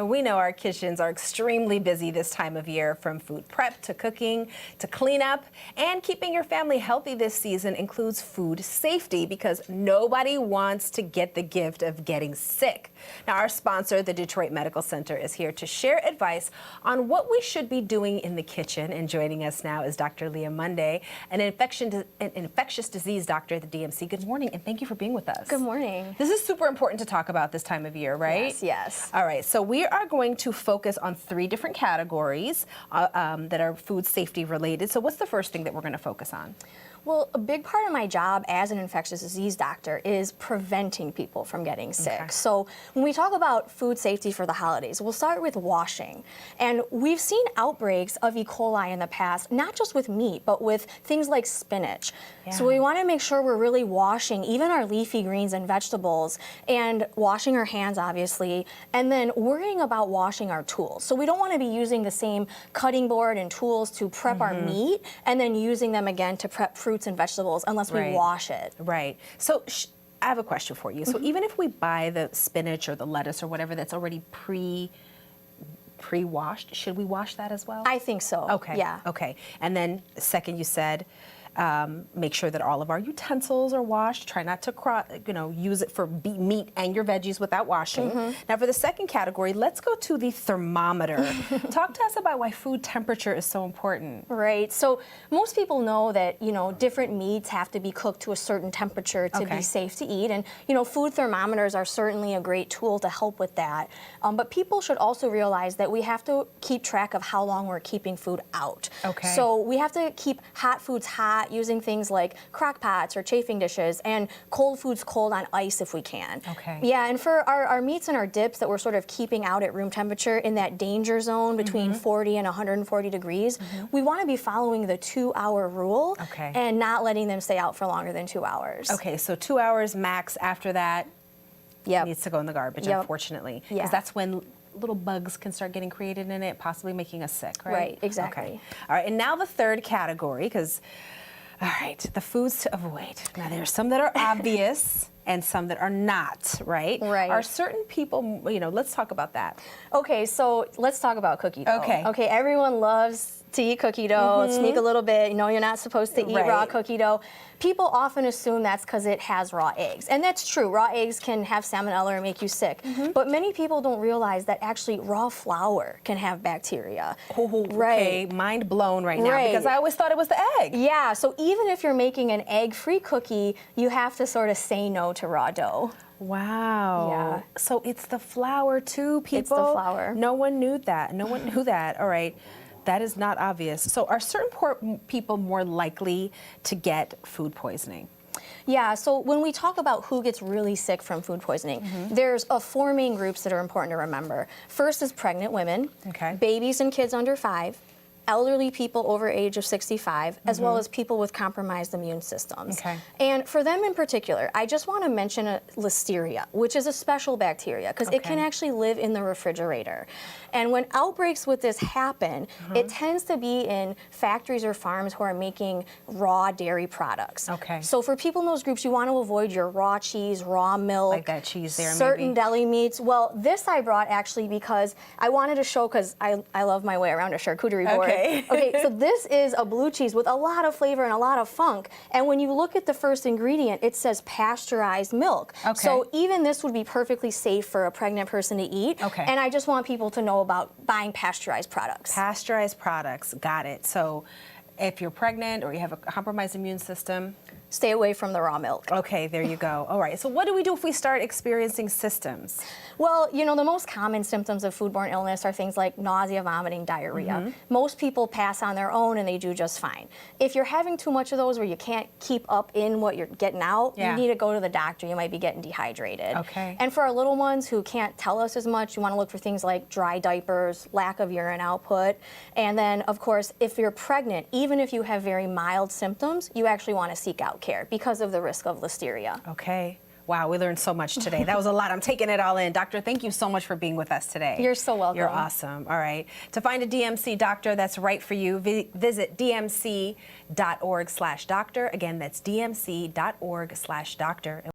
We know our kitchens are extremely busy this time of year, from food prep to cooking to cleanup. And keeping your family healthy this season includes food safety, because nobody wants to get the gift of getting sick. Now, our sponsor, the Detroit Medical Center, is here to share advice on what we should be doing in the kitchen. And joining us now is Dr. Leah Monday, an infectious disease doctor at the DMC. Good morning, and thank you for being with us. Good morning. This is super important to talk about this time of year, right? Yes, yes. All right, so we are going to focus on 3 different categories that are food safety related. So what's the first thing that we're going to focus on? Well, a big part of my job as an infectious disease doctor is preventing people from getting sick. Okay. So when we talk about food safety for the holidays, we'll start with washing. And we've seen outbreaks of E. coli in the past, not just with meat, but with things like spinach. Yeah. So we want to make sure we're really washing even our leafy greens and vegetables, and washing our hands, obviously, and then worrying about washing our tools. So we don't want to be using the same cutting board and tools to prep our meat and then using them again to prep fruits and vegetables unless we wash it. Right. So I have a question for you. So even if we buy the spinach or the lettuce or whatever that's already pre-washed, should we wash that as well? I think so. Okay. Yeah. Okay. And then second, you said make sure that all of our utensils are washed. Try not to use it for meat and your veggies without washing. Now, for the second category, let's go to the thermometer. Talk to us about why food temperature is so important. Right. So most people know that, different meats have to be cooked to a certain temperature to be safe to eat. And, food thermometers are certainly a great tool to help with that. But people should also realize that we have to keep track of how long we're keeping food out. Okay. So we have to keep hot foods hot, using things like crock pots or chafing dishes, and cold foods cold on ice if we can. Okay. Yeah, and for our meats and our dips that we're sort of keeping out at room temperature in that danger zone between 40 and 140 degrees, we want to be following the 2-hour rule and not letting them stay out for longer than 2 hours. Okay, so 2 hours max. After that, needs to go in the garbage, unfortunately. Because that's when little bugs can start getting created in it, possibly making us sick, right? Right, exactly. Okay. All right, and now the third category, because, all right, the foods to avoid. Now, there's some that are obvious and some that are not, right? Right. Are certain people, let's talk about that. Okay, so let's talk about cookie dough. Okay, everyone loves to eat cookie dough, sneak a little bit. You're not supposed to eat raw cookie dough. People often assume that's because it has raw eggs. And that's true. Raw eggs can have salmonella or make you sick. But many people don't realize that actually raw flour can have bacteria. Okay, mind blown right now, because I always thought it was the egg. Yeah, so even if you're making an egg-free cookie, you have to sort of say no to raw dough. Wow. Yeah. So it's the flour too, people? It's the flour. No one knew that. No one knew that. All right. That is not obvious. So are certain people more likely to get food poisoning? Yeah, so when we talk about who gets really sick from food poisoning, there's 4 main groups that are important to remember. First is pregnant women, babies and kids under 5, elderly people over age of 65, as well as people with compromised immune systems. And for them in particular, I just want to mention Listeria, which is a special bacteria, because it can actually live in the refrigerator. And when outbreaks with this happen, it tends to be in factories or farms who are making raw dairy products. So for people in those groups, you want to avoid your raw cheese, raw milk, like that cheese there, certain deli meats. Well, this I brought actually because I wanted to show, because I love my way around a charcuterie board. Okay, so this is a blue cheese with a lot of flavor and a lot of funk. And when you look at the first ingredient, it says pasteurized milk. So even this would be perfectly safe for a pregnant person to eat. And I just want people to know about buying pasteurized products. Pasteurized products, got it. So if you're pregnant or you have a compromised immune system, stay away from the raw milk. Okay, there you go. All right, so what do we do if we start experiencing symptoms? Well, the most common symptoms of foodborne illness are things like nausea, vomiting, diarrhea. Most people pass on their own and they do just fine. If you're having too much of those where you can't keep up in what you're getting out, you need to go to the doctor. You might be getting dehydrated. And for our little ones who can't tell us as much, you want to look for things like dry diapers, lack of urine output. And then, of course, if you're pregnant, even if you have very mild symptoms, you actually want to seek out care because of the risk of Listeria. Okay. Wow, we learned so much today. That was a lot. I'm taking it all in. Doctor, thank you so much for being with us today. You're so welcome. You're awesome. All right. To find a DMC doctor that's right for you, visit dmc.org/doctor. Again, that's dmc.org/doctor.